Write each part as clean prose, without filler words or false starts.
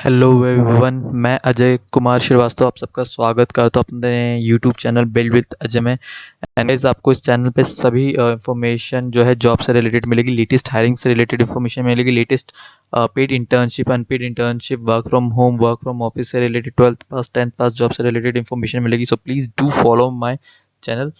Hello everyone, मैं अजय कुमार श्रीवास्तव आप सबका स्वागत करता हूँ अपने YouTube channel build with Ajay में। एंड गाइस, आपको इस चैनल पे सभी इंफॉर्मेशन जो है जॉब से रिलेटेड मिलेगी, लेटेस्ट हायरिंग से रिलेटेड इंफॉर्मेशन मिलेगी, latest paid internship, unpaid internship, work from home, work from office से related, 12th pass 10th pass job से रिलेटेड इंफॉर्मेशन मिलेगी। So please do follow my channel.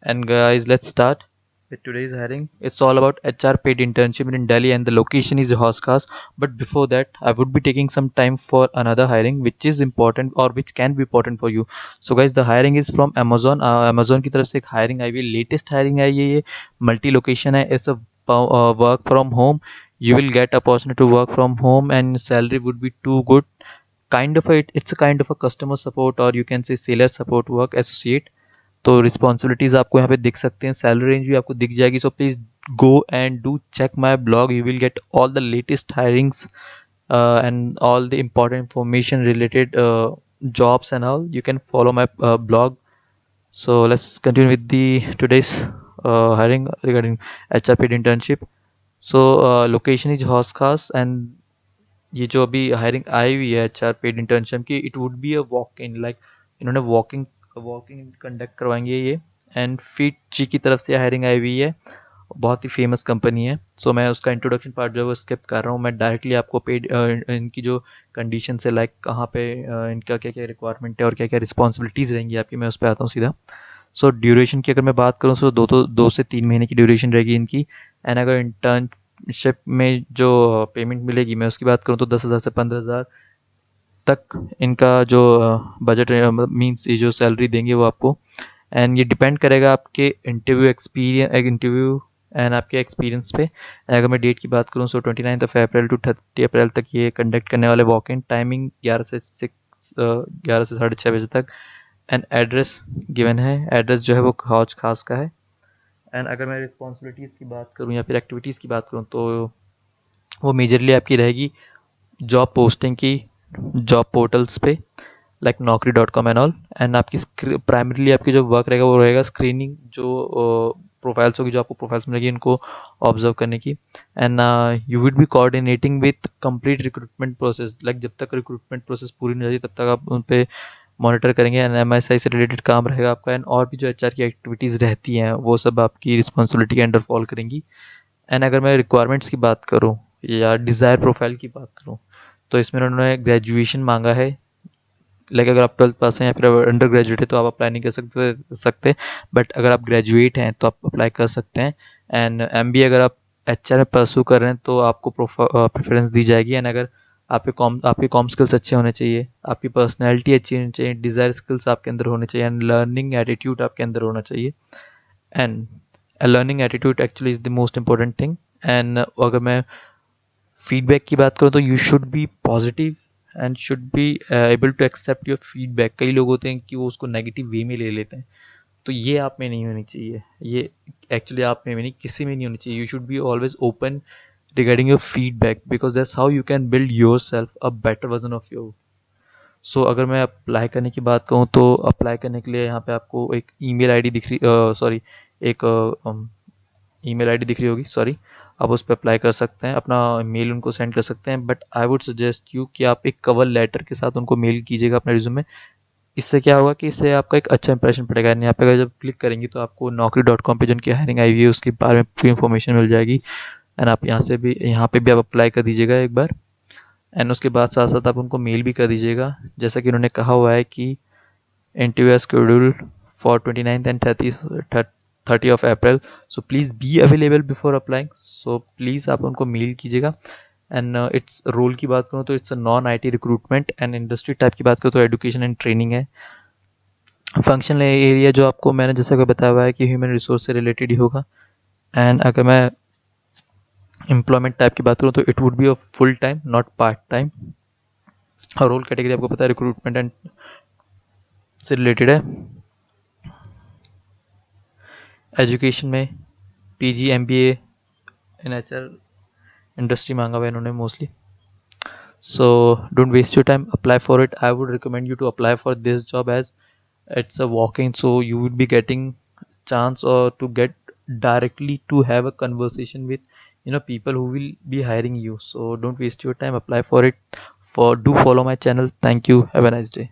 And guys, let's start with today's hiring. It's all about HR paid internship in Delhi, and the location is Hoskas. But before that, I would be taking some time for another hiring which is important or which can be important for you. So guys, the hiring is from Amazon. Amazon की तरफ से एक hiring आई हुई है, latest hiring आई है, ये multi location है, it's a work from home. You will get opportunity to work from home and salary would be too good. Kind of a, it's a kind of a customer support or you can say seller support work associate. तो responsibilities आपको यहाँ पे दिख सकते हैं, salary range भी आपको दिख जाएगी. So please go and do check my blog. You will get all the latest hirings and all the important information related jobs and all. You can follow my blog. So let's continue with the today's hiring regarding HR paid internship. So location is Hoskas and ये जो अभी hiring आई हुई है H R paid internship की, it would be a walk in, like इन्होंने walking walking conduct करवाएंगे ये. And feet जी की तरफ से हायरिंग आई हुई है, बहुत ही फेमस कंपनी है. सो मैं उसका इंट्रोडक्शन पार्ट जो है वो स्किप कर रहा हूँ. मैं डायरेक्टली आपको पेड इनकी जो कंडीशन है, लाइक कहाँ पे इनका क्या क्या रिक्वायरमेंट है और क्या क्या रिस्पॉन्सिबिलिटीज़ रहेंगी आपकी, मैं उस पर आता हूँ सीधा. सो ड्यूरेशन की अगर मैं बात करूँ तो 2 से 3 महीने की ड्यूरेशन रहेगी इनकी. एंड अगर इंटर्नशिप में जो पेमेंट मिलेगी मैं उसकी बात करूँ तो 10,000 से 15,000 तक इनका जो बजट मीन्स ये जो सैलरी देंगे वो आपको. एंड ये डिपेंड करेगा आपके इंटरव्यू एंड आपके एक्सपीरियंस पे. अगर मैं डेट की बात करूँ तो 29 अप्रैल टू 30 अप्रैल तक ये कंडक्ट करने वाले. वॉक इन टाइमिंग 11 से 6 बजे तक. एंड एड्रेस गिवन है, एड्रेस जो है वो हौज खास का है. एंड अगर मैं रिस्पॉन्सिबिलिटीज़ की बात करूँ या फिर एक्टिविटीज़ की बात करूँ तो वो मेजरली आपकी रहेगी जॉब पोस्टिंग की, जॉब पोर्टल्स पे like naukri.com and all. And आपकी प्राइमरीली आपकी जो वर्क रहेगा वो रहेगा स्क्रीनिंग, जो प्रोफाइल्स होगी, जो आपको प्रोफाइल्स मिलेगी इनको ऑब्जर्व करने की. And you will be coordinating with complete recruitment process, like जब तक रिक्रूटमेंट प्रोसेस पूरी नहीं हो जाती तब तक आप उन पे मॉनिटर करेंगे. एंड MSI से रिलेटेड काम रहेगा आपका. एंड और भी जो HR की एक्टिविटीज़ रहती हैं वो सब आपकी रिस्पॉन्सिबिलिटी के अंडर फॉल करेंगी. एंड अगर मैं रिक्वायरमेंट्स की बात करूँ या डिज़ायर प्रोफाइल की बात करूँ तो इसमें उन्होंने ग्रेजुएशन मांगा है. लाइक अगर आप 12th पास हैं या फिर अंडर ग्रेजुएट है तो आप अप्लाई नहीं कर सकते. बट अगर आप ग्रेजुएट हैं तो आप अप्लाई कर सकते हैं. एंड MBA अगर आप HR में परसू कर रहे हैं तो आपको प्रेफरेंस दी जाएगी. एंड अगर आपके कॉम स्किल्स अच्छे होने चाहिए, आपकी पर्सनैलिटी अच्छी होनी चाहिए, डिज़ायर स्किल्स आपके अंदर होने चाहिए, एंड लर्निंग एटीट्यूड आपके अंदर होना चाहिए. And learning attitude actually is the most important thing. And अगर मैं फीडबैक की बात करूँ तो you should be positive and should be able to accept your feedback. कई लोग होते हैं कि वो उसको नेगेटिव वे में ले लेते हैं, तो ये आप में नहीं होनी चाहिए. ये एक्चुअली आप में नहीं, किसी में नहीं होनी चाहिए. You should be always open regarding your feedback because that's how you can build yourself a better version of your. So अगर मैं अप्लाई करने की बात कहूँ तो अप्लाई करने के लिए यहाँ पे आपको एक ईमेल आईडी दिख रही, सॉरी, एक ईमेल आईडी दिख रही होगी, सॉरी. आप उस पर अप्लाई कर सकते हैं, अपना मेल उनको सेंड कर सकते हैं. But I would suggest you कि आप एक कवर लेटर के साथ उनको मेल कीजिएगा अपने रिज्यूमे. इससे क्या होगा कि इससे आपका एक अच्छा इंप्रेशन पड़ेगा. यहाँ पे अगर जब क्लिक करेंगे तो आपको naukri.com पे जो उनकी हायरिंग आई हुई है उसके बारे में पूरी इन्फॉर्मेशन मिल जाएगी. एंड आप यहाँ पे भी आप अप्लाई कर दीजिएगा एक बार. एंड उसके बाद साथ साथ आप उनको मेल भी कर दीजिएगा, जैसा कि उन्होंने कहा हुआ है कि interview scheduled for 29th and 30 of April. So please be available before applying. So please आप उनको मेल कीजिएगा. एंड इट्स रोल की बात करूँ तो it's a non IT recruitment. And industry type की बात करूँ तो एजुकेशन एंड ट्रेनिंग है. फंक्शनल एरिया जो आपको मैंने जैसा कि बताया हुआ है कि ह्यूमन रिसोर्स से रिलेटेड ही होगा. एंड अगर मैं एम्प्लॉयमेंट टाइप की बात करूँ तो it would be a full time not part time. और रोल कैटेगरी आपको पता है रिक्रूटमेंट एंड से रिलेटेड है. एजुकेशन में PG MBA इन HR इंडस्ट्री मांगा हुआ है इन्होंने mostly. So don't waste your time, apply for it. I would recommend you to apply for this job as it's a walk-in, so you would be getting chance or to get directly to have a conversation with people who will be hiring you. So don't waste your time, apply for it. do follow my channel. Thank you. Have a nice day.